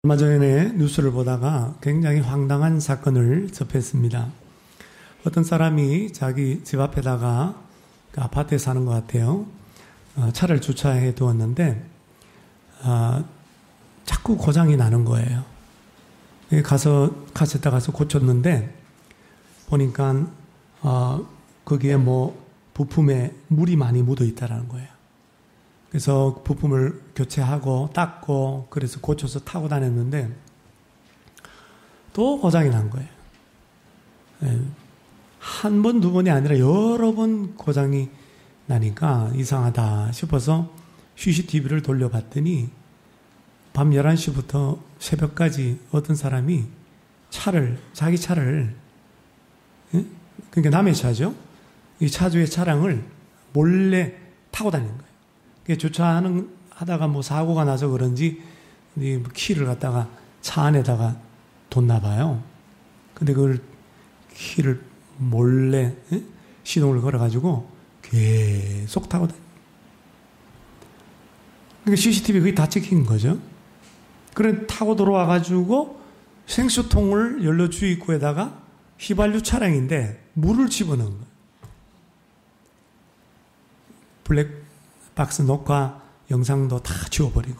얼마 전에 뉴스를 보다가 굉장히 황당한 사건을 접했습니다. 어떤 사람이 자기 집 앞에다가 그 아파트에 사는 것 같아요. 차를 주차해 두었는데 자꾸 고장이 나는 거예요. 카센터 가서 고쳤는데 보니까 거기에 부품에 물이 많이 묻어 있다라는 거예요. 그래서 부품을 교체하고 닦고 그래서 고쳐서 타고 다녔는데 또 고장이 난 거예요. 한 번, 두 번이 아니라 여러 번 고장이 나니까 이상하다 싶어서 CCTV를 돌려봤더니 밤 11시부터 새벽까지 어떤 사람이 자기 차를, 그러니까 남의 차죠? 이 차주의 차량을 몰래 타고 다니는 거예요. 주차하다가 사고가 나서 그런지 키를 갖다가 차 안에다가 뒀나 봐요. 근데 그걸 키를 몰래 시동을 걸어가지고 계속 타고 다니는. 그러니까 CCTV 그게 다 찍힌 거죠. 그래 타고 들어와가지고 생수통을 연료 주입구에다가 휘발유 차량인데 물을 집어넣은 거예요. 블랙박스 녹화 영상도 다 지워버리고.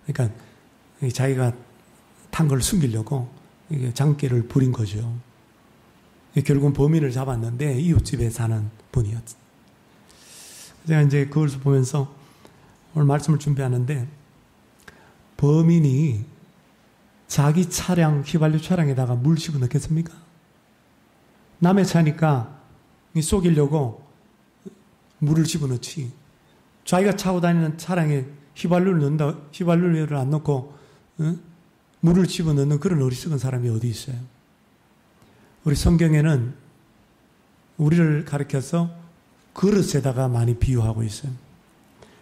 그러니까 자기가 탄 걸 숨기려고 이게 장기를 부린 거죠. 결국은 범인을 잡았는데 이웃집에 사는 분이었어요. 제가 이제 그걸 보면서 오늘 말씀을 준비하는데 범인이 자기 차량, 휘발유 차량에다가 물 집어넣겠습니까? 남의 차니까 쏘기려고 물을 집어넣지. 자기가 차고 다니는 차량에 휘발유를 안 넣고 물을 집어넣는 그런 어리석은 사람이 어디 있어요? 우리 성경에는 우리를 가리켜서 그릇에다가 많이 비유하고 있어요.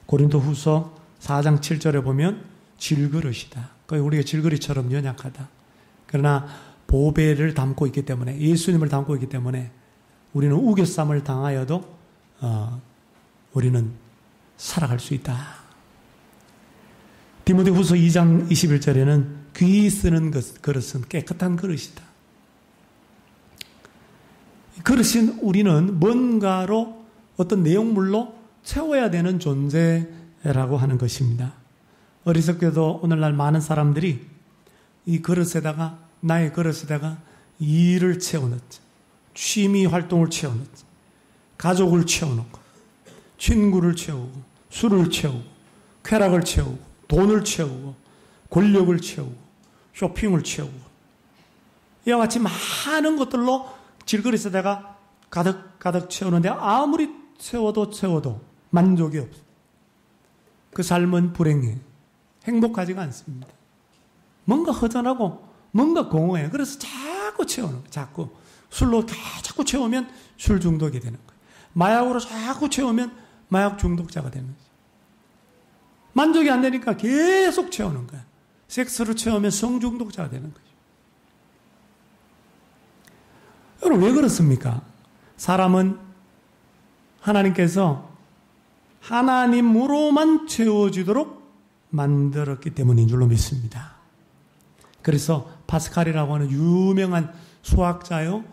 고린도후서 4장 7절에 보면 질그릇이다. 우리가 질그릇처럼 연약하다. 그러나 보배를 담고 있기 때문에, 예수님을 담고 있기 때문에 우리는 우겨쌈을 당하여도 우리는 살아갈 수 있다. 디모데후서 2장 21절에는 귀 쓰는 그릇은 깨끗한 그릇이다. 그릇은 우리는 뭔가로 어떤 내용물로 채워야 되는 존재라고 하는 것입니다. 어리석게도 오늘날 많은 사람들이 나의 그릇에다가 일을 채워넣지, 취미 활동을 채워넣지, 가족을 채워넣고, 친구를 채우고, 술을 채우고, 쾌락을 채우고, 돈을 채우고, 권력을 채우고, 쇼핑을 채우고, 이와 같이 많은 것들로 질그릇에다가 가득 채우는데 아무리 채워도 만족이 없어요. 그 삶은 불행해. 행복하지가 않습니다. 뭔가 허전하고 뭔가 공허해요. 그래서 자꾸 채우는 거예요. 자꾸 술로 자꾸 채우면 술 중독이 되는 거예요. 마약으로 자꾸 채우면 마약 중독자가 되는 거죠. 만족이 안 되니까 계속 채우는 거예요. 섹스로 채우면 성중독자가 되는 거죠. 여러분 왜 그렇습니까? 사람은 하나님께서 하나님으로만 채워지도록 만들었기 때문인 줄로 믿습니다. 그래서 파스칼이라고 하는 유명한 수학자요,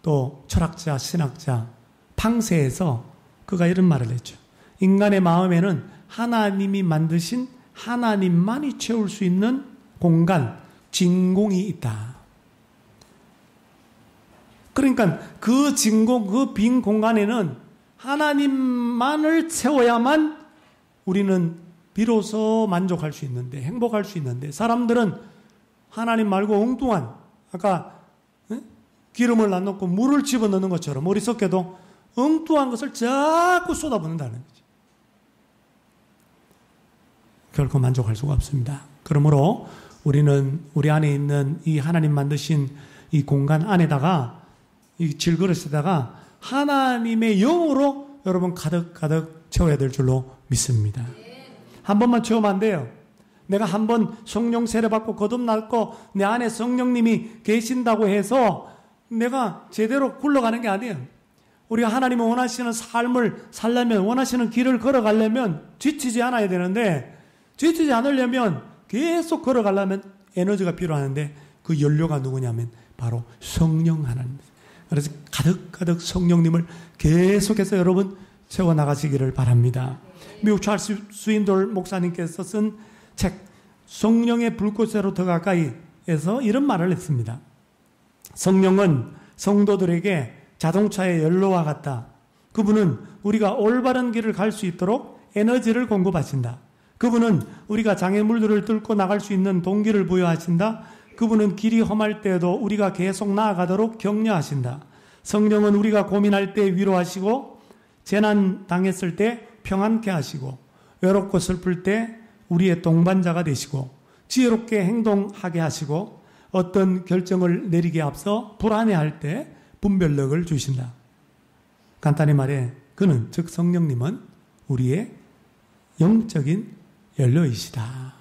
또 철학자, 신학자, 팡세에서 그가 이런 말을 했죠. 인간의 마음에는 하나님이 만드신 하나님만이 채울 수 있는 공간, 진공이 있다. 그러니까 그 진공, 그 빈 공간에는 하나님만을 채워야만 우리는 비로소 만족할 수 있는데, 행복할 수 있는데, 사람들은 하나님 말고 엉뚱한, 아까 기름을 안 넣고 물을 집어넣는 것처럼 어리석게도 엉뚱한 것을 자꾸 쏟아붓는다는 거죠. 결코 만족할 수가 없습니다. 그러므로 우리는 우리 안에 있는 이 하나님 만드신 이 공간 안에다가, 이 질그릇에다가 하나님의 영으로 여러분 가득 채워야 될 줄로 믿습니다. 한 번만 채우면 안 돼요. 내가 한 번 성령 세례받고 거듭났고 내 안에 성령님이 계신다고 해서 내가 제대로 굴러가는 게 아니에요. 우리가 하나님이 원하시는 삶을 살려면, 원하시는 길을 걸어가려면 지치지 않아야 되는데, 지치지 않으려면, 계속 걸어가려면 에너지가 필요하는데 그 연료가 누구냐면 바로 성령 하나님입니다. 그래서 가득가득 성령님을 계속해서 여러분 채워나가시기를 바랍니다. 미국 찰스 스윈돌 목사님께서 쓴 책 성령의 불꽃으로 더 가까이에서 이런 말을 했습니다. 성령은 성도들에게 자동차의 연료와 같다. 그분은 우리가 올바른 길을 갈 수 있도록 에너지를 공급하신다. 그분은 우리가 장애물들을 뚫고 나갈 수 있는 동기를 부여하신다. 그분은 길이 험할 때에도 우리가 계속 나아가도록 격려하신다. 성령은 우리가 고민할 때 위로하시고 재난 당했을 때 평안케 하시고 외롭고 슬플 때 우리의 동반자가 되시고 지혜롭게 행동하게 하시고 어떤 결정을 내리기에 앞서 불안해할 때 분별력을 주신다. 간단히 말해 그는 즉 성령님은 우리의 영적인 연료이시다.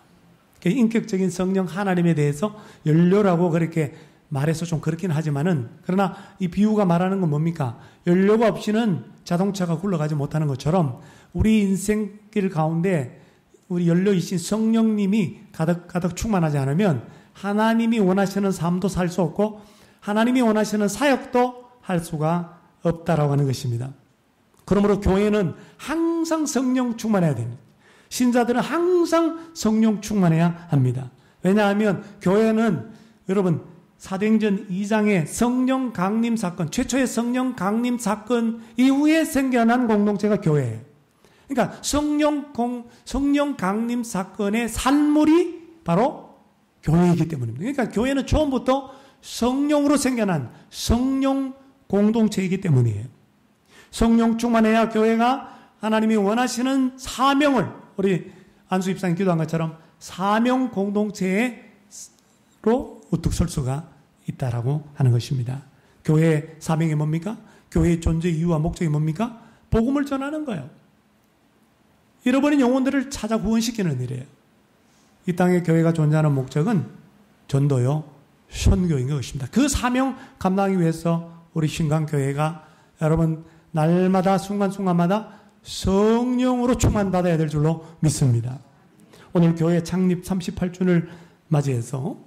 인격적인 성령 하나님에 대해서 연료라고 그렇게 말해서 좀 그렇긴 하지만은 그러나 이 비유가 말하는 건 뭡니까? 연료가 없이는 자동차가 굴러가지 못하는 것처럼 우리 인생길 가운데 우리 연료이신 성령님이 가득가득 충만하지 않으면 하나님이 원하시는 삶도 살 수 없고 하나님이 원하시는 사역도 할 수가 없다라고 하는 것입니다. 그러므로 교회는 항상 성령 충만해야 됩니다. 신자들은 항상 성령 충만해야 합니다. 왜냐하면 교회는 여러분 사도행전 2장의 성령 강림 사건, 최초의 성령 강림 사건 이후에 생겨난 공동체가 교회예요. 그러니까 성령 강림 사건의 산물이 바로 교회이기 때문입니다. 그러니까 교회는 처음부터 성령으로 생겨난 성령 공동체이기 때문이에요. 성령 충만해야 교회가 하나님이 원하시는 사명을 우리 안수 입사님 기도한 것처럼 사명 공동체로 우뚝 설 수가 있다라고 하는 것입니다. 교회의 사명이 뭡니까? 교회의 존재 이유와 목적이 뭡니까? 복음을 전하는 거예요. 잃어버린 영혼들을 찾아 구원시키는 일이에요. 이 땅에 교회가 존재하는 목적은 전도요, 선교인 것입니다. 그 사명 감당하기 위해서 우리 신강교회가 여러분 날마다 순간순간마다 성령으로 충만받아야 될 줄로 믿습니다. 오늘 교회 창립 38주년을 맞이해서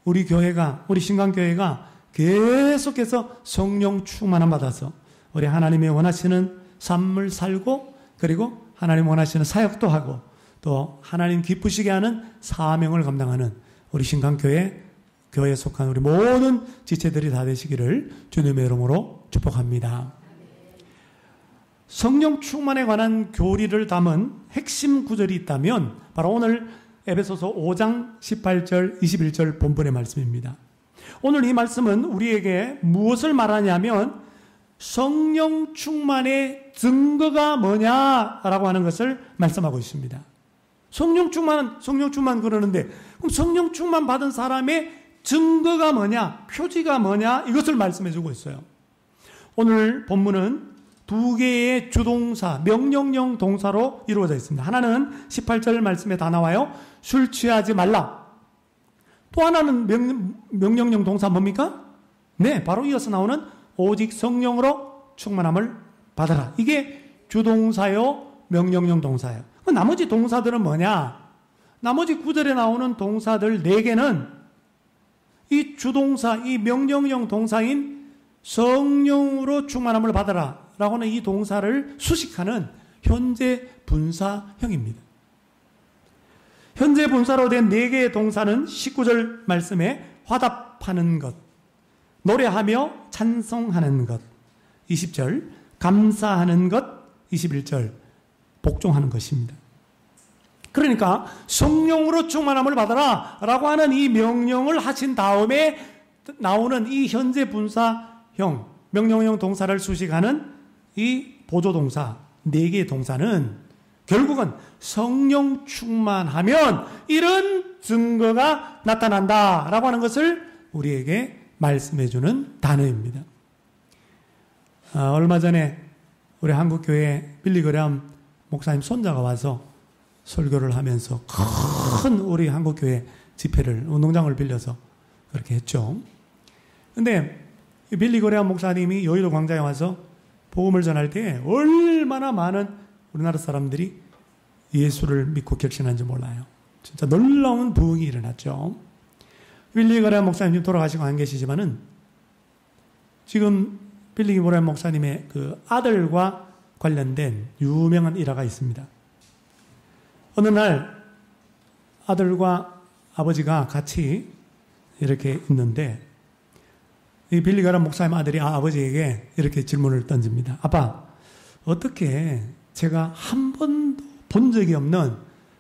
우리 교회가, 우리 신강교회가 계속해서 성령 충만함 받아서 우리 하나님이 원하시는 삶을 살고 그리고 하나님 원하시는 사역도 하고 또 하나님 기쁘시게 하는 사명을 감당하는 우리 신강교회, 교회에 속한 우리 모든 지체들이 다 되시기를 주님의 이름으로 축복합니다. 성령 충만에 관한 교리를 담은 핵심 구절이 있다면 바로 오늘 에베소서 5장 18절 21절 본문의 말씀입니다. 오늘 이 말씀은 우리에게 무엇을 말하냐면 성령 충만의 증거가 뭐냐라고 하는 것을 말씀하고 있습니다. 성령 충만 그러는데 그럼 성령 충만 받은 사람의 증거가 뭐냐, 표지가 뭐냐 이것을 말씀해 주고 있어요. 오늘 본문은 두 개의 주동사, 명령형 동사로 이루어져 있습니다. 하나는 18절 말씀에 다 나와요. 술 취하지 말라. 또 하나는 명령형 동사 뭡니까? 네, 바로 이어서 나오는 오직 성령으로 충만함을 받아라. 이게 주동사요, 명령형 동사예요. 나머지 동사들은 뭐냐? 나머지 구절에 나오는 동사들 4개는 이 주동사, 이 명령형 동사인 성령으로 충만함을 받아라 라고 하는 이 동사를 수식하는 현재 분사형입니다. 현재 분사로 된 4개의 동사는 19절 말씀에 화답하는 것, 노래하며 찬송하는 것, 20절 감사하는 것, 21절 복종하는 것입니다. 그러니까 성령으로 충만함을 받아라 라고 하는 이 명령을 하신 다음에 나오는 이 현재 분사형, 명령형 동사를 수식하는 이 보조동사 4개의 동사는 결국은 성령 충만하면 이런 증거가 나타난다 라고 하는 것을 우리에게 말씀해주는 단어입니다. 얼마 전에 우리 한국교회 빌리그램 목사님 손자가 와서 설교를 하면서 큰 우리 한국교회 집회를 운동장을 빌려서 그렇게 했죠. 근데 빌리그램 목사님이 여의도 광장에 와서 복음을 전할 때 얼마나 많은 우리나라 사람들이 예수를 믿고 결신한지 몰라요. 진짜 놀라운 부흥이 일어났죠. 빌리 그레이엄 목사님 지금 돌아가시고 안 계시지만은 지금 빌리 그레이엄 목사님의 그 아들과 관련된 유명한 일화가 있습니다. 어느 날 아들과 아버지가 같이 이렇게 있는데 이 빌리 그레이엄 목사님 아들이 아버지에게 이렇게 질문을 던집니다. 아빠, 어떻게 제가 한 번도 본 적이 없는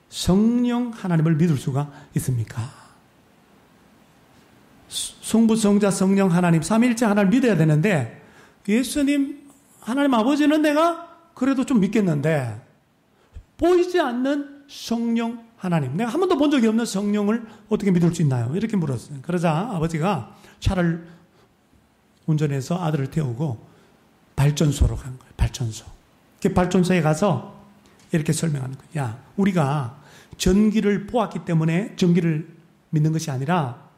성령 하나님을 믿을 수가 있습니까? 성부, 성자, 성령 하나님, 삼위일체 하나님을 믿어야 되는데 예수님, 하나님 아버지는 내가 그래도 좀 믿겠는데 보이지 않는 성령 하나님, 내가 한 번도 본 적이 없는 성령을 어떻게 믿을 수 있나요? 이렇게 물었어요. 그러자 아버지가 차를 운전해서 아들을 태우고 발전소로 간 거예요. 발전소. 그 발전소에 가서 이렇게 설명하는 거예요. 야, 우리가 전기를 보았기 때문에 전기를 믿는 것이 아니라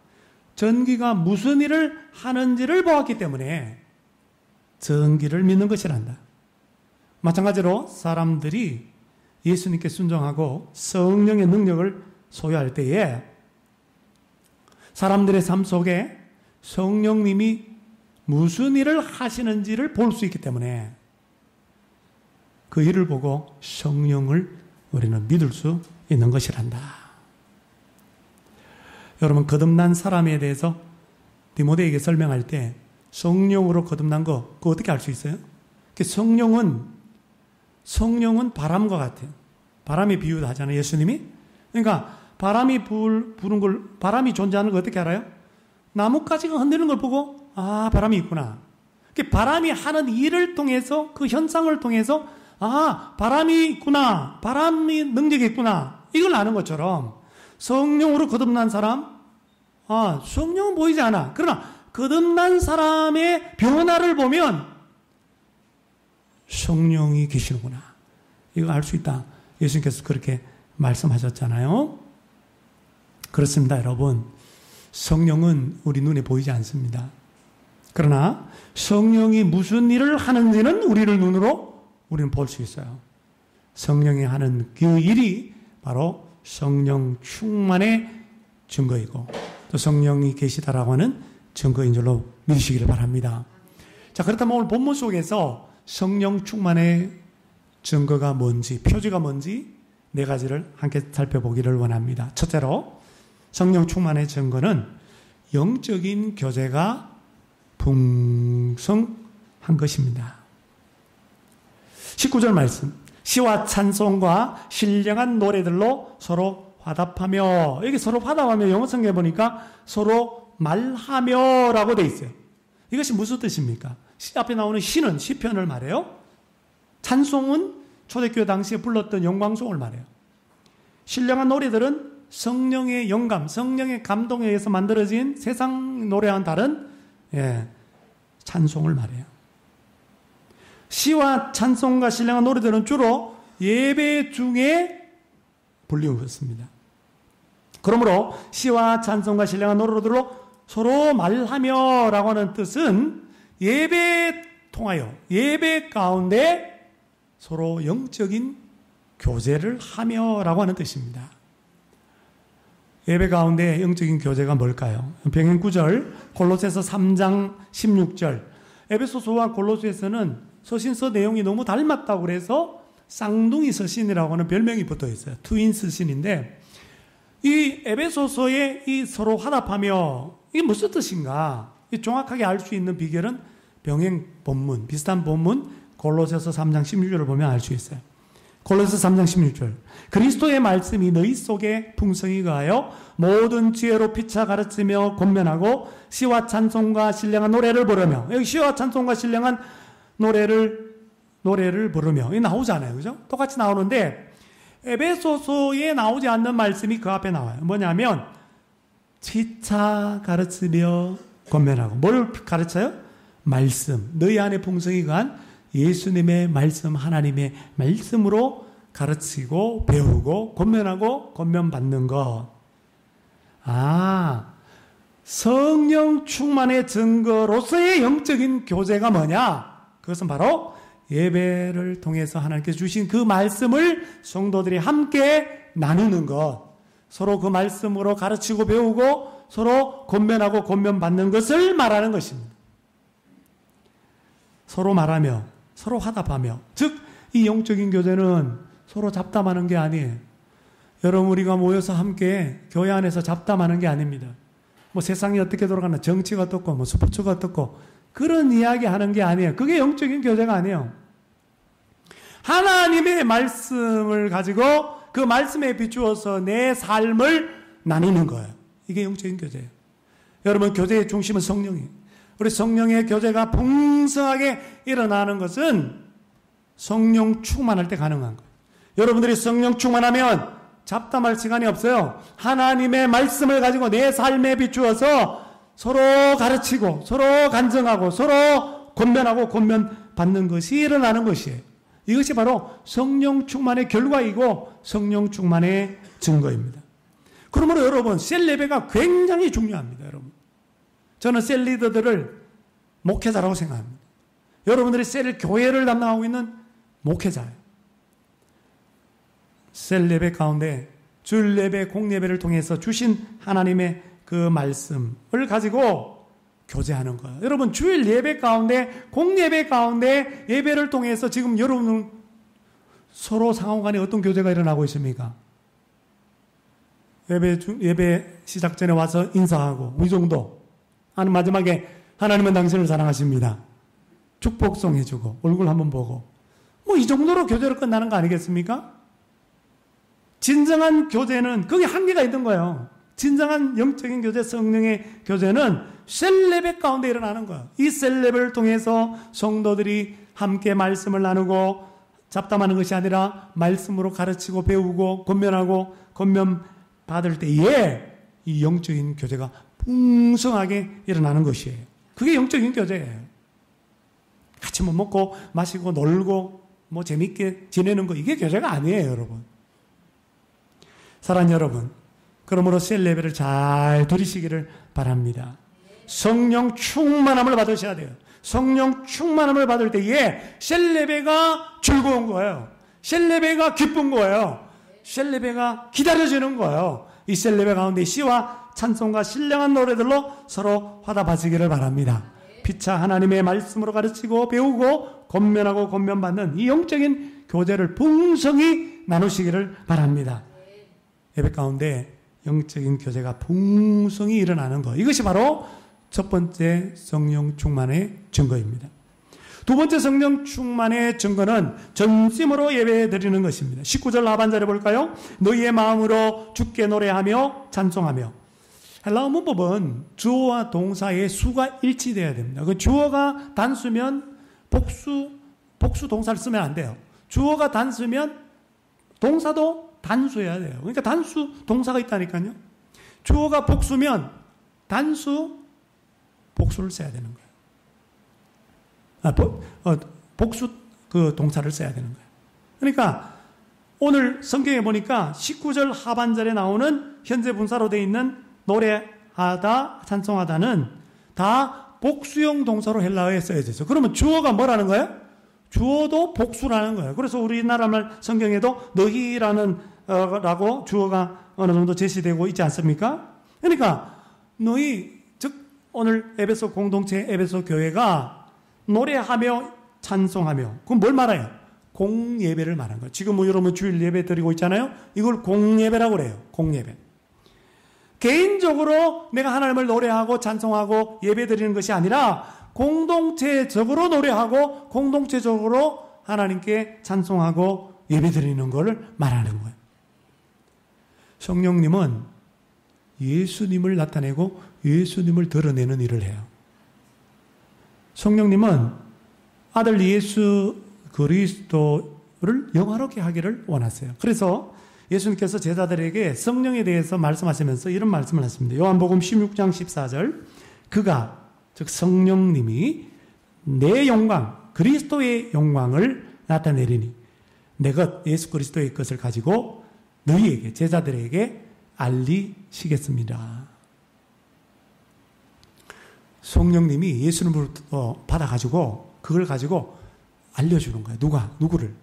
전기가 무슨 일을 하는지를 보았기 때문에 전기를 믿는 것이란다. 마찬가지로 사람들이 예수님께 순종하고 성령의 능력을 소유할 때에 사람들의 삶 속에 성령님이 무슨 일을 하시는지를 볼 수 있기 때문에 그 일을 보고 성령을 우리는 믿을 수 있는 것이란다. 여러분, 거듭난 사람에 대해서 디모데에게 설명할 때 성령으로 거듭난 거, 그거 어떻게 알 수 있어요? 성령은 바람과 같아요. 바람이 비유도 하잖아요, 예수님이. 그러니까 바람이 부는 걸, 바람이 존재하는 걸 어떻게 알아요? 나뭇가지가 흔드는 걸 보고, 아, 바람이 있구나. 바람이 하는 일을 통해서, 그 현상을 통해서, 아, 바람이 있구나. 바람이 능력이 있구나. 이걸 아는 것처럼 성령으로 거듭난 사람, 아, 성령은 보이지 않아. 그러나 거듭난 사람의 변화를 보면 성령이 계시는구나. 이거 알 수 있다. 예수님께서 그렇게 말씀하셨잖아요. 그렇습니다, 여러분. 성령은 우리 눈에 보이지 않습니다. 그러나 성령이 무슨 일을 하는지는 우리를 눈으로 우리는 볼 수 있어요. 성령이 하는 그 일이 바로 성령 충만의 증거이고 또 성령이 계시다라고 하는 증거인 줄로 믿으시기를 바랍니다. 자, 그렇다면 오늘 본문 속에서 성령 충만의 증거가 뭔지, 표지가 뭔지 네 가지를 함께 살펴보기를 원합니다. 첫째로 성령 충만의 증거는 영적인 교제가 풍성한 것입니다. 19절 말씀, 시와 찬송과 신령한 노래들로 서로 화답하며, 여기 서로 화답하며 영어 성경에 보니까 서로 말하며라고 돼 있어요. 이것이 무슨 뜻입니까? 앞에 나오는 시는 시편을 말해요. 찬송은 초대교회 당시에 불렀던 영광송을 말해요. 신령한 노래들은 성령의 영감, 성령의 감동에 의해서 만들어진 세상 노래와는 다른 찬송을 말해요. 시와 찬송과 신령한 노래들은 주로 예배 중에 불리우었습니다. 그러므로 시와 찬송과 신령한 노래들로 서로 말하며 라고 하는 뜻은 예배에 통하여 예배 가운데 서로 영적인 교제를 하며 라고 하는 뜻입니다. 예배 가운데 영적인 교제가 뭘까요? 병행 9절, 골로새서 3장 16절. 에베소서와 골로새서는 서신서 내용이 너무 닮았다고 그래서 쌍둥이 서신이라고 하는 별명이 붙어 있어요. 트윈 서신인데 이 에베소서에 이 서로 화답하며 이게 무슨 뜻인가? 정확하게 알 수 있는 비결은 병행 본문, 비슷한 본문 골로새서 3장 16절을 보면 알 수 있어요. 골로새서 3장 16절. 그리스도의 말씀이 너희 속에 풍성히 거하여 모든 지혜로 피차 가르치며 권면하고 시와 찬송과 신령한 노래를 부르며, 여기 시와 찬송과 신령한 노래를 부르며, 이게 나오잖아요. 그죠? 똑같이 나오는데 에베소서에 나오지 않는 말씀이 그 앞에 나와요. 뭐냐면 피차 가르치며 권면하고. 뭘 가르쳐요? 말씀. 너희 안에 풍성히 거한 예수님의 말씀, 하나님의 말씀으로 가르치고 배우고 권면하고 권면받는 것. 아, 성령 충만의 증거로서의 영적인 교제가 뭐냐? 그것은 바로 예배를 통해서 하나님께서 주신 그 말씀을 성도들이 함께 나누는 것. 서로 그 말씀으로 가르치고 배우고 서로 권면하고 권면받는 것을 말하는 것입니다. 서로 말하며 서로 화답하며, 즉 이 영적인 교제는 서로 잡담하는 게 아니에요. 여러분, 우리가 모여서 함께 교회 안에서 잡담하는 게 아닙니다. 뭐 세상이 어떻게 돌아가나, 정치가 어떻고 뭐 스포츠가 어떻고 그런 이야기 하는 게 아니에요. 그게 영적인 교제가 아니에요. 하나님의 말씀을 가지고 그 말씀에 비추어서 내 삶을 나누는 거예요. 이게 영적인 교제예요. 여러분, 교제의 중심은 성령이에요. 우리 성령의 교제가 풍성하게 일어나는 것은 성령 충만할 때 가능한 거예요. 여러분들이 성령 충만하면 잡담할 시간이 없어요. 하나님의 말씀을 가지고 내 삶에 비추어서 서로 가르치고 서로 간증하고 서로 권면하고 권면받는 것이 일어나는 것이에요. 이것이 바로 성령 충만의 결과이고 성령 충만의 증거입니다. 그러므로 여러분, 셀 예배가 굉장히 중요합니다. 여러분, 저는 셀 리더들을 목회자라고 생각합니다. 여러분들이 셀 교회를 담당하고 있는 목회자예요. 셀 예배 가운데 주일 예배, 공예배를 통해서 주신 하나님의 그 말씀을 가지고 교제하는 거예요. 여러분, 주일 예배 가운데, 공예배 가운데 예배를 통해서 지금 여러분은 서로 상호간에 어떤 교제가 일어나고 있습니까? 예배 시작 전에 와서 인사하고 이 정도. 마지막에 하나님은 당신을 사랑하십니다. 축복송 해주고 얼굴 한번 보고 뭐 이 정도로 교제로 끝나는 거 아니겠습니까? 진정한 교제는 거기 한계가 있는 거예요. 진정한 영적인 교제, 성령의 교제는 셀레벨 가운데 일어나는 거예요. 이 셀레벨을 통해서 성도들이 함께 말씀을 나누고 잡담하는 것이 아니라 말씀으로 가르치고 배우고 권면하고 권면 받을 때에 이 영적인 교제가 풍성하게 일어나는 것이에요. 그게 영적인 교제예요. 같이 뭐 먹고 마시고 놀고 뭐 재밌게 지내는 거, 이게 교제가 아니에요, 여러분. 사랑하는 여러분, 그러므로 셀 예배를 잘 들으시기를 바랍니다. 성령 충만함을 받으셔야 돼요. 성령 충만함을 받을 때에 셀 예배가 즐거운 거예요. 셀 예배가 기쁜 거예요. 셀 예배가 기다려지는 거예요. 이 셀 예배 가운데 시와 찬송과 신령한 노래들로 서로 화답하시기를 바랍니다. 피차 하나님의 말씀으로 가르치고 배우고 권면하고 권면받는 이 영적인 교제를 풍성히 나누시기를 바랍니다. 예배 가운데 영적인 교제가 풍성히 일어나는 것, 이것이 바로 첫 번째 성령 충만의 증거입니다. 두 번째 성령 충만의 증거는 전심으로 예배 드리는 것입니다. 19절 하반절에 볼까요? 너희의 마음으로 주께 노래하며 찬송하며. 헬라어 문법은 주어와 동사의 수가 일치되어야 됩니다. 그 주어가 단수면 복수 동사를 쓰면 안 돼요. 주어가 단수면 동사도 단수해야 돼요. 그러니까 단수 동사가 있다니까요. 주어가 복수면 단수 복수를 써야 되는 거예요. 복수 그 동사를 써야 되는 거예요. 그러니까 오늘 성경에 보니까 19절 하반절에 나오는 현재 분사로 되어 있는 노래하다, 찬송하다는 다 복수형 동사로 헬라어에 써야죠. 그러면 주어가 뭐라는 거예요? 주어도 복수라는 거예요. 그래서 우리나라 말 성경에도 너희라는 라고 주어가 어느 정도 제시되고 있지 않습니까? 그러니까 너희, 즉 오늘 에베소 공동체, 에베소 교회가 노래하며 찬송하며, 그건 뭘 말해요? 공예배를 말하는 거예요. 지금 뭐 여러분 주일 예배 드리고 있잖아요. 이걸 공예배라고 그래요. 공예배. 개인적으로 내가 하나님을 노래하고 찬송하고 예배 드리는 것이 아니라 공동체적으로 노래하고 공동체적으로 하나님께 찬송하고 예배 드리는 것을 말하는 거예요. 성령님은 예수님을 나타내고 예수님을 드러내는 일을 해요. 성령님은 아들 예수 그리스도를 영화롭게 하기를 원하세요. 그래서 예수님께서 제자들에게 성령에 대해서 말씀하시면서 이런 말씀을 하십니다. 요한복음 16장 14절, 그가, 즉 성령님이 내 영광, 그리스도의 영광을 나타내리니 내 것, 예수 그리스도의 것을 가지고 너희에게, 제자들에게 알리시겠습니다. 성령님이 예수님으로부터 받아가지고 그걸 가지고 알려주는 거예요. 누구를?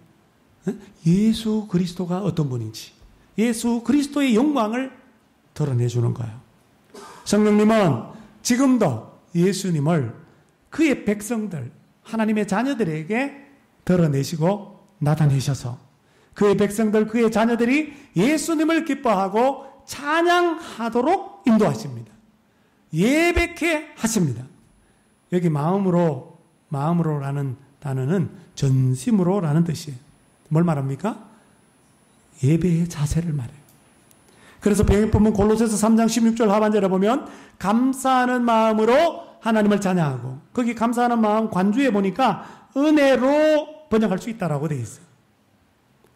예수 그리스도가 어떤 분인지, 예수 그리스도의 영광을 드러내주는 거예요. 성령님은 지금도 예수님을 그의 백성들, 하나님의 자녀들에게 드러내시고 나타내셔서 그의 백성들, 그의 자녀들이 예수님을 기뻐하고 찬양하도록 인도하십니다. 예배케 하십니다. 여기 마음으로라는 단어는 전심으로라는 뜻이에요. 뭘 말합니까? 예배의 자세를 말해요. 그래서 배경본문 골로새서 3장 16절 하반절에 보면 감사하는 마음으로 하나님을 찬양하고, 거기 감사하는 마음 관주에 보니까 은혜로 번역할 수 있다라고 되어 있어요.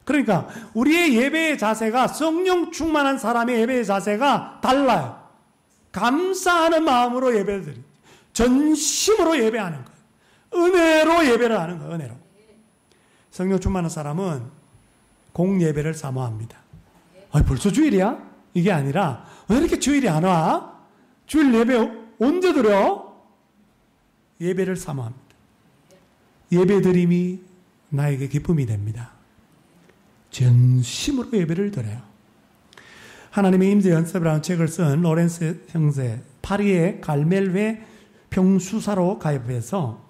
그러니까 우리의 예배의 자세가, 성령 충만한 사람의 예배의 자세가 달라요. 감사하는 마음으로 예배를 드리고 전심으로 예배하는 거예요. 은혜로 예배를 하는 거예요. 은혜로. 성령 충만한 사람은 공예배를 사모합니다. 벌써 주일이야? 이게 아니라 왜 이렇게 주일이 안 와? 주일 예배 언제 드려? 예배를 사모합니다. 예배드림이 나에게 기쁨이 됩니다. 전심으로 예배를 드려요. 하나님의 임재 연습이라는 책을 쓴 로렌스 형제, 파리의 갈멜회 평수사로 가입해서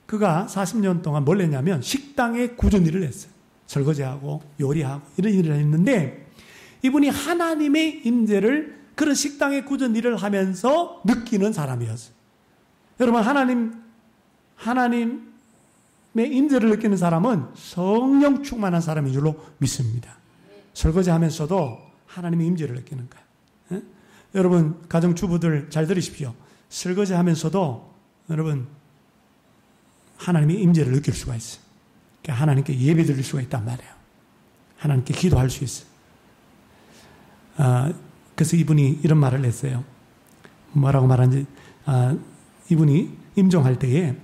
그가 40년 동안 뭘 했냐면 식당의 꾸준히 일을 했어요. 설거지하고 요리하고 이런 일을 했는데, 이분이 하나님의 임재를 그런 식당의 꾸준히 일을 하면서 느끼는 사람이었어요. 여러분, 하나님의 임재를 느끼는 사람은 성령 충만한 사람인 줄로 믿습니다. 설거지하면서도 하나님의 임재를 느끼는 거예요. 예? 여러분, 가정주부들 잘 들으십시오. 설거지하면서도 여러분 하나님의 임재를 느낄 수가 있어요. 그러니까 하나님께 예배 드릴 수가 있단 말이에요. 하나님께 기도할 수 있어요. 그래서 이분이 이런 말을 했어요. 뭐라고 말하는지, 이분이 임종할 때에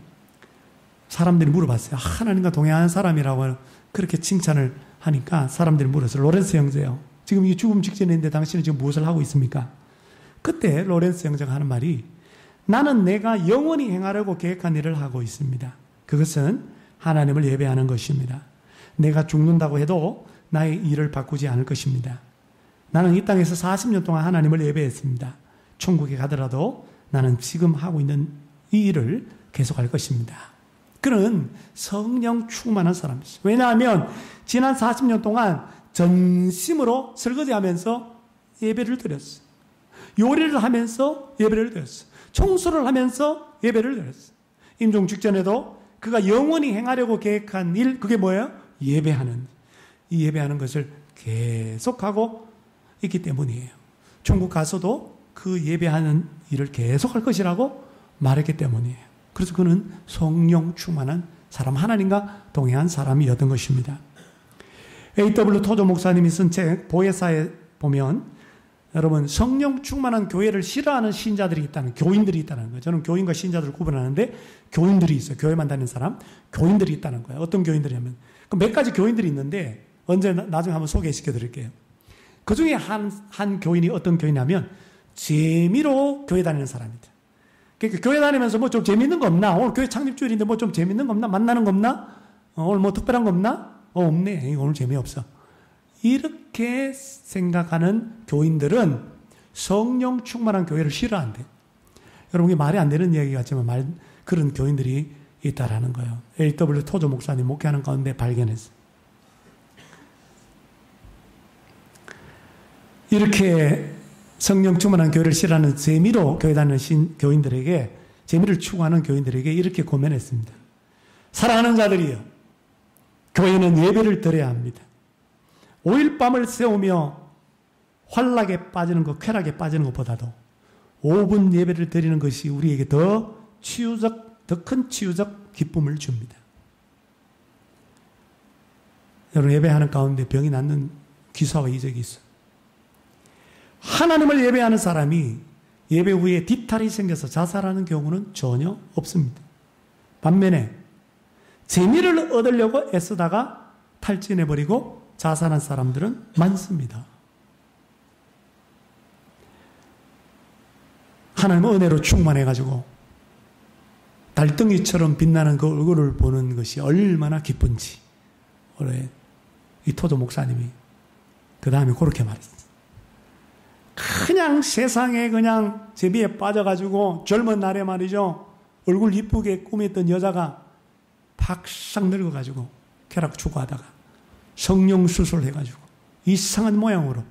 사람들이 물어봤어요. 하나님과 동행하는 사람이라고 그렇게 칭찬을 하니까 사람들이 물었어요. 로렌스 형제요, 지금 이 죽음 직전인데 당신은 지금 무엇을 하고 있습니까? 그때 로렌스 형제가 하는 말이, 나는 내가 영원히 행하려고 계획한 일을 하고 있습니다. 그것은 하나님을 예배하는 것입니다. 내가 죽는다고 해도 나의 일을 바꾸지 않을 것입니다. 나는 이 땅에서 40년 동안 하나님을 예배했습니다. 천국에 가더라도 나는 지금 하고 있는 이 일을 계속할 것입니다. 그는 성령 충만한 사람이었어요. 왜냐하면 지난 40년 동안 전심으로 설거지하면서 예배를 드렸어요. 요리를 하면서 예배를 드렸어요. 청소를 하면서 예배를 드렸어요. 임종 직전에도 그가 영원히 행하려고 계획한 일, 그게 뭐예요? 예배하는, 이 예배하는 것을 계속하고 있기 때문이에요. 천국 가서도 그 예배하는 일을 계속할 것이라고 말했기 때문이에요. 그래서 그는 성령 충만한 사람, 하나님과 동행한 사람이었던 것입니다. A.W. 토조 목사님이 쓴 책 보혜사에 보면, 여러분, 성령 충만한 교회를 싫어하는 신자들이 있다는, 교인들이 있다는 거예요. 저는 교인과 신자들을 구분하는데 교인들이 있어요. 교회만 다니는 사람, 교인들이 있다는 거예요. 어떤 교인들이냐면, 몇 가지 교인들이 있는데 언제 나중에 한번 소개시켜 드릴게요. 그 중에 한 교인이 어떤 교인이냐면 재미로 교회 다니는 사람이다. 그러니까 교회 다니면서 뭐 좀 재밌는 거 없나? 오늘 교회 창립주일인데 뭐 좀 재밌는 거 없나? 만나는 거 없나? 오늘 뭐 특별한 거 없나? 없네. 오늘 재미없어. 이렇게 생각하는 교인들은 성령 충만한 교회를 싫어한대. 여러분, 이게 말이 안 되는 이야기 같지만 그런 교인들이 있다라는 거예요. A.W. 토조 목사님 목회하는 가운데 발견했어요. 이렇게 성령 충만한 교회를 싫어하는 재미로 교회 다니는 교인들에게, 재미를 추구하는 교인들에게 이렇게 고면했습니다. 사랑하는 자들이여, 교회는 예배를 드려야 합니다. 5일 밤을 세우며 환락에 빠지는 것, 쾌락에 빠지는 것보다도 5분 예배를 드리는 것이 우리에게 더 큰 치유적 기쁨을 줍니다. 여러분, 예배하는 가운데 병이 낫는 기사와 이적이 있어요. 하나님을 예배하는 사람이 예배 후에 뒤탈이 생겨서 자살하는 경우는 전혀 없습니다. 반면에 재미를 얻으려고 애쓰다가 탈진해버리고 자살한 사람들은 많습니다. 하나님의 은혜로 충만해가지고 달덩이처럼 빛나는 그 얼굴을 보는 것이 얼마나 기쁜지, 원래 이 토조 목사님이 그 다음에 그렇게 말했어요. 그냥 세상에 그냥 재미에 빠져가지고 젊은 날에 말이죠. 얼굴 이쁘게 꾸몄던 여자가 박싹 늙어가지고 쾌락 추구하다가 성령 수술해가지고 이상한 모양으로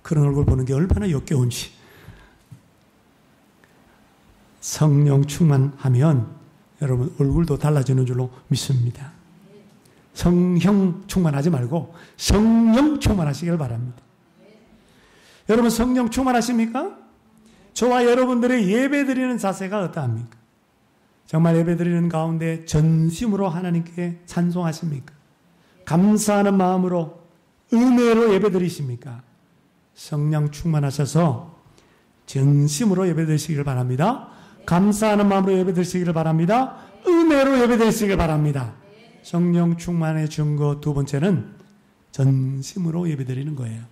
그런 얼굴 보는 게 얼마나 역겨운지. 성령 충만하면 여러분 얼굴도 달라지는 줄로 믿습니다. 성형 충만하지 말고 성령 충만하시길 바랍니다. 여러분 성령 충만하십니까? 저와 여러분들의 예배드리는 자세가 어떠합니까? 정말 예배드리는 가운데 전심으로 하나님께 찬송하십니까? 감사하는 마음으로 은혜로 예배드리십니까? 성령 충만하셔서 전심으로 예배드리시길 바랍니다. 감사하는 마음으로 예배드리시길 바랍니다. 은혜로 예배드리시길 바랍니다. 성령 충만의 증거 두 번째는 전심으로 예배드리는 거예요.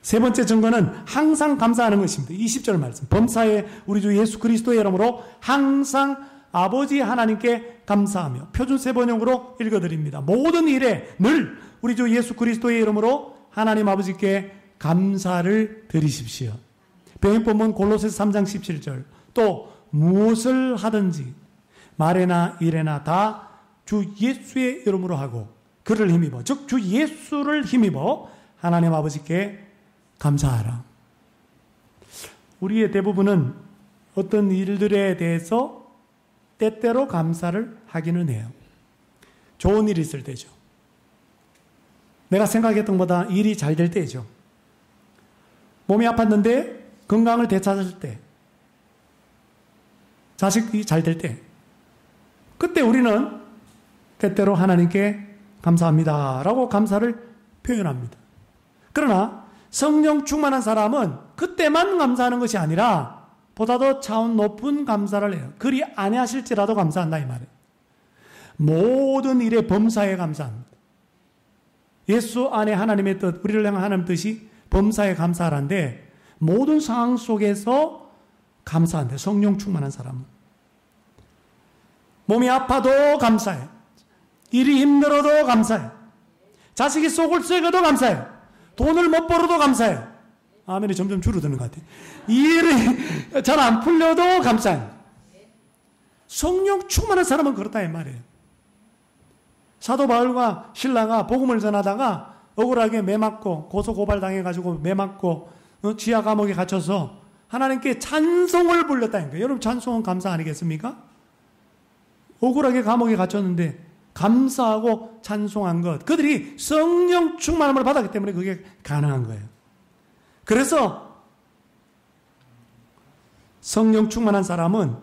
세 번째 증거는 항상 감사하는 것입니다. 20절 말씀. 범사에 우리 주 예수 그리스도의 이름으로 항상 아버지 하나님께 감사하며 표준 세번역으로 읽어드립니다. 모든 일에 늘 우리 주 예수 그리스도의 이름으로 하나님 아버지께 감사를 드리십시오. 병행본문 골로새서 3장 17절. 또 무엇을 하든지 말에나 일에나 다 주 예수의 이름으로 하고 그를 힘입어 즉 주 예수를 힘입어 하나님 아버지께 감사하라. 우리의 대부분은 어떤 일들에 대해서 때때로 감사를 하기는 해요. 좋은 일이 있을 때죠. 내가 생각했던 것보다 일이 잘 될 때죠. 몸이 아팠는데 건강을 되찾을 때, 자식이 잘 될 때, 그때 우리는 때때로 하나님께 감사합니다 라고 감사를 표현합니다. 그러나 성령 충만한 사람은 그때만 감사하는 것이 아니라 보다 더 차원 높은 감사를 해요. 그리 아니하실지라도 감사한다 이 말이에요. 모든 일에 범사에 감사합니다. 예수 안에 하나님의 뜻, 우리를 향한 하나님의 뜻이 범사에 감사하라는데 모든 상황 속에서 감사한대. 성령 충만한 사람은. 몸이 아파도 감사해. 일이 힘들어도 감사해. 자식이 속을 썩어도 감사해. 돈을 못 벌어도 감사해. 아멘이 점점 줄어드는 것 같아요. 일이 잘 안 풀려도 감사해. 성령 충만한 사람은 그렇다 이 말이에요. 사도 바울과 신라가 복음을 전하다가 억울하게 매맞고 고소고발 당해가지고 매맞고 지하 감옥에 갇혀서 하나님께 찬송을 불렀다는 거예요. 여러분 찬송은 감사 아니겠습니까? 억울하게 감옥에 갇혔는데 감사하고 찬송한 것. 그들이 성령 충만함을 받았기 때문에 그게 가능한 거예요. 그래서 성령 충만한 사람은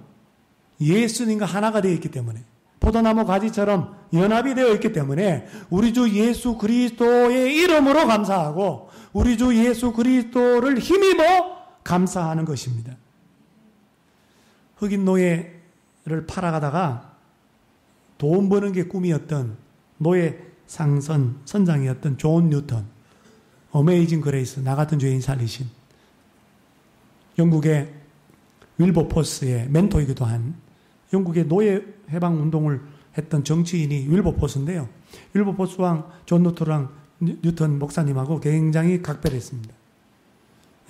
예수님과 하나가 되어 있기 때문에 포도나무 가지처럼 연합이 되어 있기 때문에 우리 주 예수 그리스도의 이름으로 감사하고 우리 주 예수 그리스도를 힘입어 감사하는 것입니다. 흑인 노예를 팔아가다가 돈 버는 게 꿈이었던 노예 상선 선장이었던 존 뉴턴, 어메이징 그레이스, 나 같은 죄인 살리신, 영국의 윌버포스의 멘토이기도 한 영국의 노예 해방 운동을 했던 정치인이 윌버포스인데요. 윌버포스랑 존 뉴턴 목사님하고 굉장히 각별했습니다.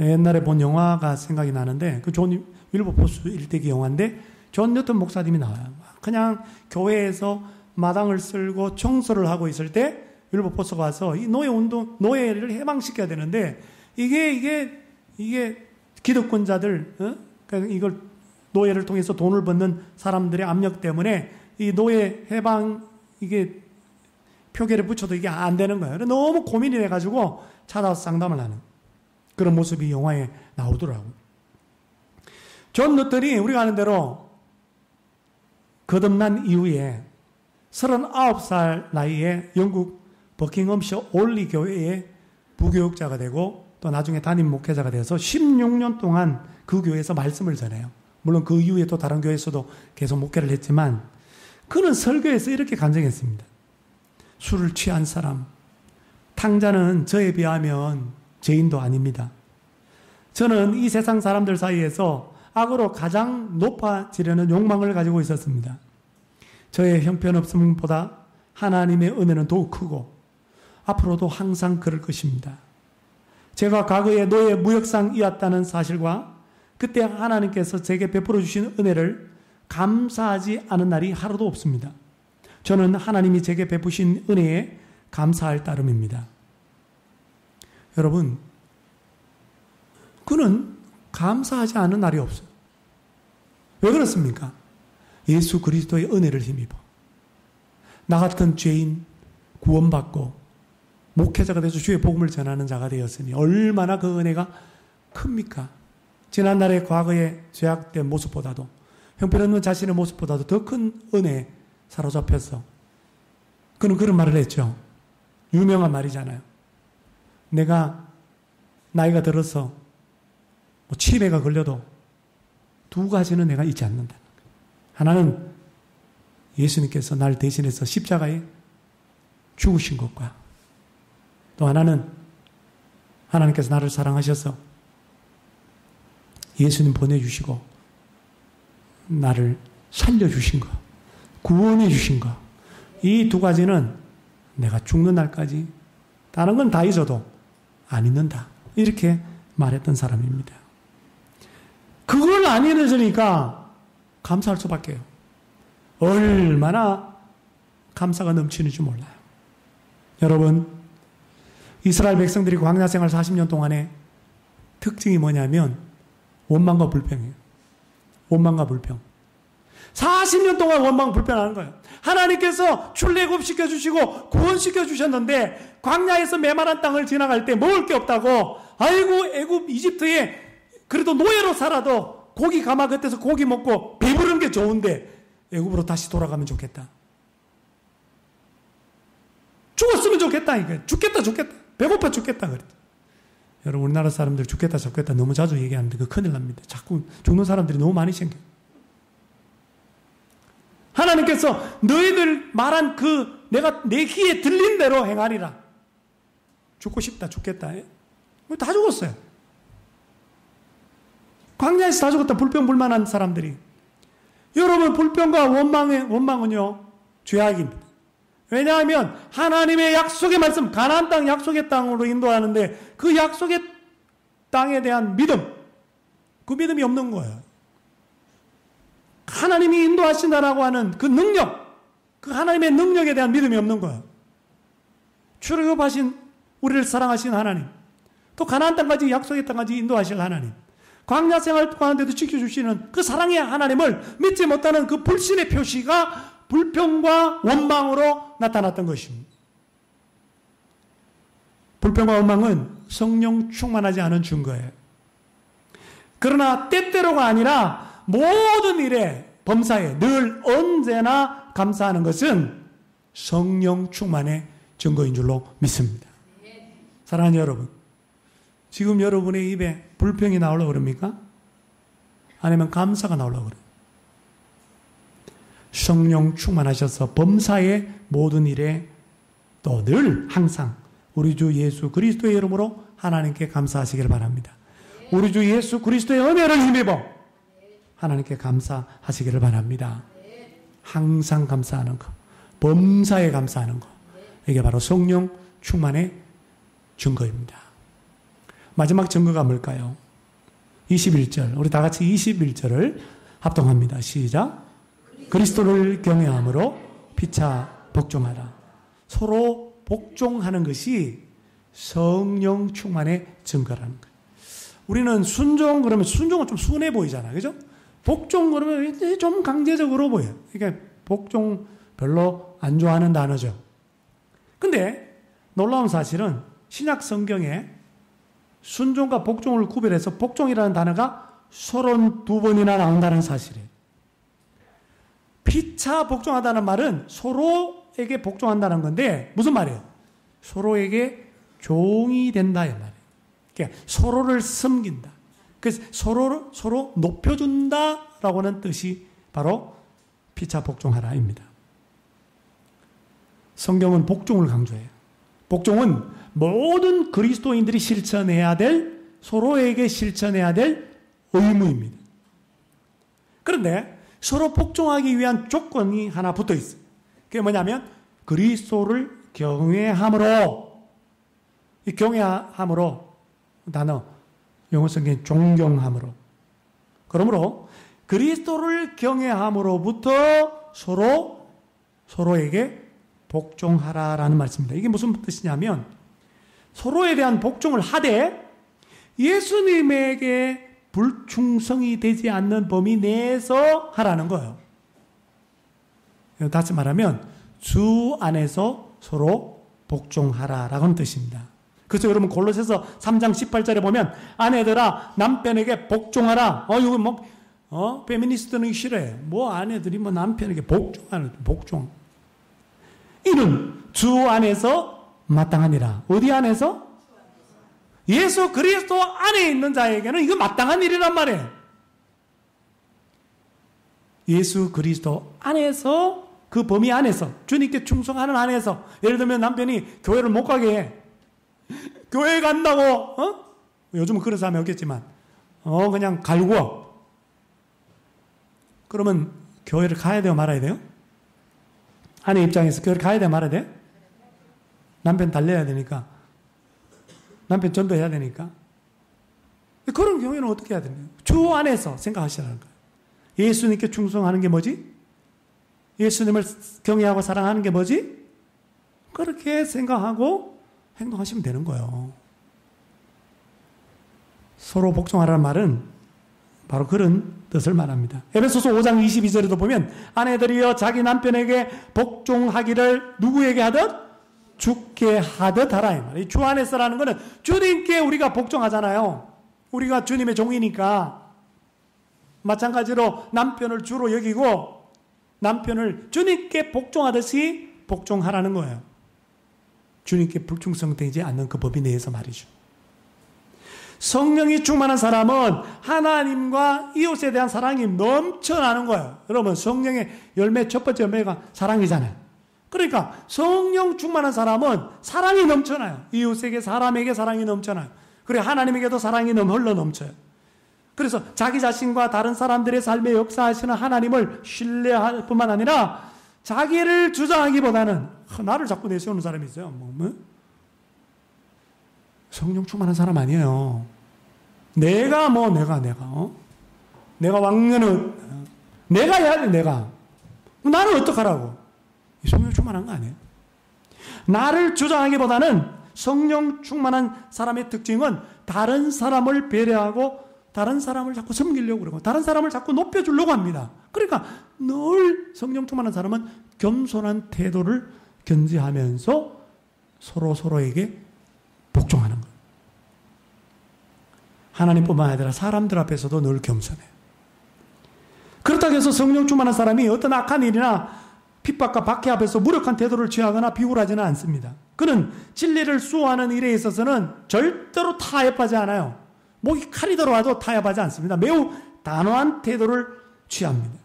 옛날에 본 영화가 생각이 나는데 그 존 윌버포스 일대기 영화인데 존 뉴턴 목사님이 나와요. 그냥 교회에서 마당을 쓸고 청소를 하고 있을 때 윌버포스가 와서 이 노예를 해방시켜야 되는데 이게 기득권자들, 그러니까 이걸 노예를 통해서 돈을 받는 사람들의 압력 때문에 이 노예 해방 이게 표결에 붙여도 이게 안 되는 거예요. 너무 고민이 돼가지고 찾아와서 상담을 하는 그런 모습이 영화에 나오더라고요. 존 뉴턴이 우리가 아는 대로 거듭난 이후에 39살 나이에 영국 버킹엄셔 올리 교회의 부교육자가 되고 또 나중에 담임 목회자가 되어서 16년 동안 그 교회에서 말씀을 전해요. 물론 그 이후에 또 다른 교회에서도 계속 목회를 했지만 그는 설교에서 이렇게 간증했습니다. 술을 취한 사람, 탕자는 저에 비하면 죄인도 아닙니다. 저는 이 세상 사람들 사이에서 악으로 가장 높아지려는 욕망을 가지고 있었습니다. 저의 형편없음보다 하나님의 은혜는 더욱 크고 앞으로도 항상 그럴 것입니다. 제가 과거에 노예 무역상이었다는 사실과 그때 하나님께서 제게 베풀어 주신 은혜를 감사하지 않은 날이 하루도 없습니다. 저는 하나님이 제게 베푸신 은혜에 감사할 따름입니다. 여러분, 그는 감사하지 않은 날이 없어요. 왜 그렇습니까? 예수 그리스도의 은혜를 힘입어 나 같은 죄인 구원받고 목회자가 돼서 주의 복음을 전하는 자가 되었으니 얼마나 그 은혜가 큽니까? 지난날의 과거의 죄악된 모습보다도 형편없는 자신의 모습보다도 더 큰 은혜에 사로잡혀서 그는 그런 말을 했죠. 유명한 말이잖아요. 내가 나이가 들어서 치매가 걸려도 두 가지는 내가 잊지 않는다. 하나는 예수님께서 날 대신해서 십자가에 죽으신 것과 또 하나는 하나님께서 나를 사랑하셔서 예수님 보내주시고 나를 살려주신 것, 구원해 주신 것. 이 두 가지는 내가 죽는 날까지 다른 건 다 잊어도 안 잊는다. 이렇게 말했던 사람입니다. 그걸 안 잊으니까 감사할 수밖에요. 얼마나 감사가 넘치는지 몰라요. 여러분, 이스라엘 백성들이 광야 생활 40년 동안의 특징이 뭐냐면 원망과 불평이에요. 원망과 불평. 40년 동안 원망 불평하는 거예요. 하나님께서 출애굽 시켜주시고 구원시켜 주셨는데 광야에서 메마른 땅을 지나갈 때 먹을 게 없다고 아이고 애굽 이집트에 그래도 노예로 살아도 고기 가마 곁에서 고기 먹고 배부른 게 좋은데 애굽으로 다시 돌아가면 좋겠다. 죽었으면 좋겠다. 이거 죽겠다. 배고파 죽겠다. 그랬죠. 여러분 우리나라 사람들 죽겠다 너무 자주 얘기하는데 그 큰일 납니다. 자꾸 죽는 사람들이 너무 많이 생겨요. 하나님께서 너희들 말한 내가 내 귀에 들린 대로 행하리라. 죽고 싶다, 죽겠다. 다 죽었어요. 광야에서 다 죽었다. 불평불만한 사람들이. 여러분, 불평과 원망은요, 죄악입니다. 왜냐하면 하나님의 약속의 말씀, 가나안 땅 약속의 땅으로 인도하는데 그 약속의 땅에 대한 믿음, 그 믿음이 없는 거예요. 하나님이 인도하신다라고 하는 그 능력, 그 하나님의 능력에 대한 믿음이 없는 거예요. 출애굽하신 우리를 사랑하신 하나님, 또 가나안 땅까지 약속의 땅까지 인도하실 하나님, 광야 생활 가운데도 지켜주시는 그 사랑의 하나님을 믿지 못하는 그 불신의 표시가 불평과 원망으로 나타났던 것입니다. 불평과 원망은 성령 충만하지 않은 증거예요. 그러나 때때로가 아니라 모든 일에 범사에 늘 언제나 감사하는 것은 성령 충만의 증거인 줄로 믿습니다. 사랑하는 여러분, 지금 여러분의 입에 불평이 나오려고 그럽니까? 아니면 감사가 나오려고 그래요? 성령 충만하셔서 범사의 모든 일에 또 늘 항상 우리 주 예수 그리스도의 이름으로 하나님께 감사하시기를 바랍니다. 우리 주 예수 그리스도의 은혜를 힘입어 하나님께 감사하시기를 바랍니다. 항상 감사하는 것, 범사에 감사하는 것, 이게 바로 성령 충만의 증거입니다. 마지막 증거가 뭘까요? 21절, 우리 다 같이 21절을 합동합니다. 시작. 그리스도를 경외함으로 피차 복종하라. 서로 복종하는 것이 성령 충만의 증거라는 거예요. 우리는 순종 그러면 순종은 좀 순해 보이잖아요. 그죠? 복종 그러면 좀 강제적으로 보여요. 그러니까 복종 별로 안 좋아하는 단어죠. 근데 놀라운 사실은 신약 성경에 순종과 복종을 구별해서 복종이라는 단어가 32번이나 나온다는 사실이에요. 피차 복종하다는 말은 서로에게 복종한다는 건데 무슨 말이에요? 서로에게 종이 된다 이 말이에요. 그러니까 서로를 섬긴다. 그래서 서로 높여준다라고 하는 뜻이 바로 피차 복종하라입니다. 성경은 복종을 강조해요. 복종은 모든 그리스도인들이 실천해야 될, 서로에게 실천해야 될 의무입니다. 그런데 서로 복종하기 위한 조건이 하나 붙어 있어요. 그게 뭐냐면 그리스도를 경외함으로, 이 경외함으로 단어, 영어 성경 존경함으로. 그러므로 그리스도를 경외함으로부터 서로에게 복종하라라는 말씀입니다. 이게 무슨 뜻이냐면 서로에 대한 복종을 하되 예수님에게 불충성이 되지 않는 범위 내에서 하라는 거예요. 다시 말하면 주 안에서 서로 복종하라라는 뜻입니다. 그래서 여러분 골로새서 3장 18절에 보면 아내들아 남편에게 복종하라. 이거 뭐 페미니스트는 싫어해. 아내들이 남편에게 복종. 이는 주 안에서 마땅하니라. 어디 안에서? 예수 그리스도 안에 있는 자에게는 이거 마땅한 일이란 말이에요. 예수 그리스도 안에서, 그 범위 안에서, 주님께 충성하는 안에서. 예를 들면 남편이 교회를 못 가게 해. 교회 간다고, 요즘은 그런 사람이 없겠지만, 그냥 갈구어. 그러면 교회를 가야 돼요, 말아야 돼요? 아내 입장에서 교회를 가야 돼요, 말아야 돼요? 남편 달래야 되니까. 남편 전도해야 되니까. 그런 경우에는 어떻게 해야 됩니까? 주 안에서 생각하시라는 거예요. 예수님께 충성하는 게 뭐지? 예수님을 경외하고 사랑하는 게 뭐지? 그렇게 생각하고 행동하시면 되는 거예요. 서로 복종하라는 말은 바로 그런 뜻을 말합니다. 에베소서 5장 22절에도 보면 아내들이여 자기 남편에게 복종하기를 누구에게 하듯? 주께 하듯 하라. 이 말이에요. 주 안에서라는 것은 주님께 우리가 복종하잖아요. 우리가 주님의 종이니까. 마찬가지로 남편을 주로 여기고 남편을 주님께 복종하듯이 복종하라는 거예요. 주님께 불충성되지 않는 그 법이 내에서 말이죠. 성령이 충만한 사람은 하나님과 이웃에 대한 사랑이 넘쳐나는 거예요. 여러분 성령의 열매, 첫 번째 열매가 사랑이잖아요. 그러니까 성령 충만한 사람은 사랑이 넘쳐나요. 이웃에게, 사람에게 사랑이 넘쳐나요. 그리고 하나님에게도 사랑이 흘러 넘쳐요. 그래서 자기 자신과 다른 사람들의 삶에 역사하시는 하나님을 신뢰할 뿐만 아니라 자기를 주장하기보다는 나를 자꾸 내세우는 사람이 있어요. 성령 충만한 사람 아니에요. 내가 왕년은 내가 해야 돼. 내가 나는 어떡하라고. 성령 충만한 거 아니에요? 나를 주장하기보다는 성령 충만한 사람의 특징은 다른 사람을 배려하고 다른 사람을 자꾸 섬기려고 그러고 다른 사람을 자꾸 높여주려고 합니다. 그러니까 늘 성령 충만한 사람은 겸손한 태도를 견지하면서 서로에게 복종하는 거예요. 하나님뿐만 아니라 사람들 앞에서도 늘 겸손해요. 그렇다고 해서 성령 충만한 사람이 어떤 악한 일이나 핍박과 박해 앞에서 무력한 태도를 취하거나 비굴하지는 않습니다. 그는 진리를 수호하는 일에 있어서는 절대로 타협하지 않아요. 목이 칼이 들어와도 타협하지 않습니다. 매우 단호한 태도를 취합니다.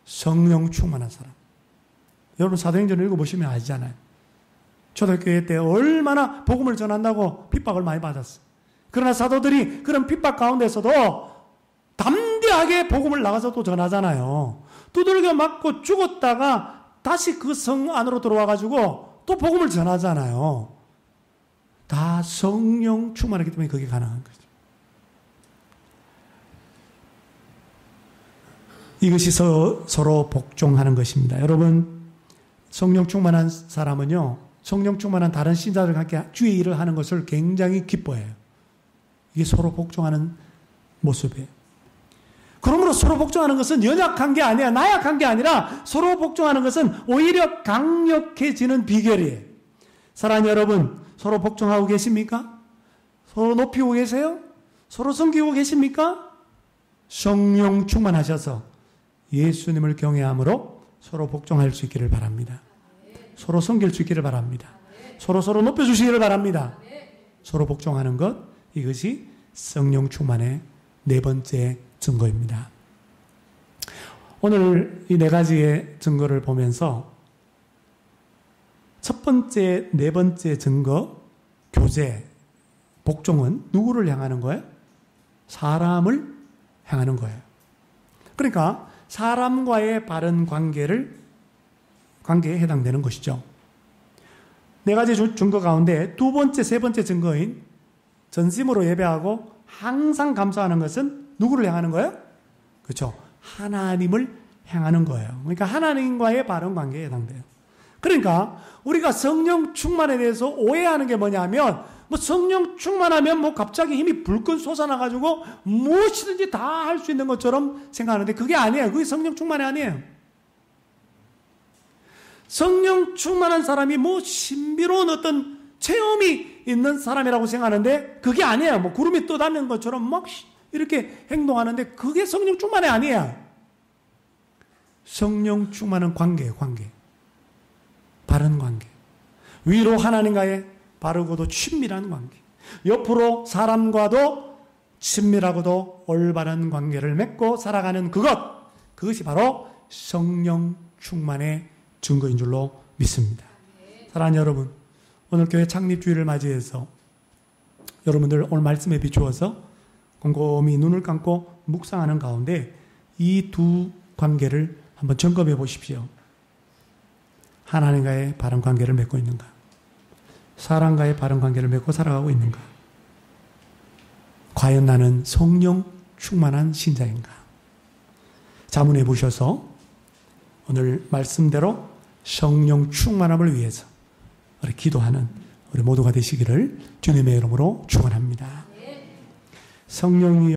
성령 충만한 사람. 여러분 사도행전을 읽어보시면 아시잖아요. 초대교회 때 얼마나 복음을 전한다고 핍박을 많이 받았어요. 그러나 사도들이 그런 핍박 가운데서도 담대하게 복음을 나가서 또 전하잖아요. 두들겨 맞고 죽었다가 다시 그 성 안으로 들어와가지고 또 복음을 전하잖아요. 다 성령 충만하기 때문에 그게 가능한 거죠. 이것이 서로 복종하는 것입니다. 여러분, 성령 충만한 사람은요, 성령 충만한 다른 신자들과 함께 주의 일을 하는 것을 굉장히 기뻐해요. 이게 서로 복종하는 모습이에요. 그러므로 서로 복종하는 것은 연약한 게 아니라 나약한 게 아니라 서로 복종하는 것은 오히려 강력해지는 비결이에요. 사랑하는 여러분, 서로 복종하고 계십니까? 서로 높이고 계세요? 서로 섬기고 계십니까? 성령 충만하셔서 예수님을 경외함으로 서로 복종할 수 있기를 바랍니다. 서로 섬길 수 있기를 바랍니다. 서로 높여주시기를 바랍니다. 서로 복종하는 것, 이것이 성령 충만의 네 번째 증거입니다. 오늘 이 네 가지의 증거를 보면서 첫 번째, 네 번째 증거, 교제, 복종은 누구를 향하는 거예요? 사람을 향하는 거예요. 그러니까 사람과의 바른 관계에 해당되는 것이죠. 네 가지 증거 가운데 두 번째, 세 번째 증거인 전심으로 예배하고 항상 감사하는 것은 누구를 향하는 거예요? 그렇죠. 하나님을 향하는 거예요. 그러니까 하나님과의 바른 관계에 해당돼요. 그러니까 우리가 성령 충만에 대해서 오해하는 게 뭐냐면 뭐 성령 충만하면 뭐 갑자기 힘이 불끈 솟아나가지고 무엇이든지 다 할 수 있는 것처럼 생각하는데 그게 아니에요. 그게 성령 충만이 아니에요. 성령 충만한 사람이 뭐 신비로운 어떤 체험이 있는 사람이라고 생각하는데 그게 아니에요. 뭐 구름이 떠다니는 것처럼 막 이렇게 행동하는데 그게 성령 충만이 아니에요. 성령 충만한 관계예요. 관계. 바른 관계. 위로 하나님과의 바르고도 친밀한 관계. 옆으로 사람과도 친밀하고도 올바른 관계를 맺고 살아가는 그것이 바로 성령 충만의 증거인 줄로 믿습니다. 사랑하는 여러분, 오늘 교회 창립주일을 맞이해서 여러분들 오늘 말씀에 비추어서 곰곰이 눈을 감고 묵상하는 가운데 이 두 관계를 한번 점검해 보십시오. 하나님과의 바른 관계를 맺고 있는가? 사람과의 바른 관계를 맺고 살아가고 있는가? 과연 나는 성령 충만한 신자인가? 자문해 보셔서 오늘 말씀대로 성령 충만함을 위해서 우리 기도하는 우리 모두가 되시기를 주님의 이름으로 축원합니다. 성령이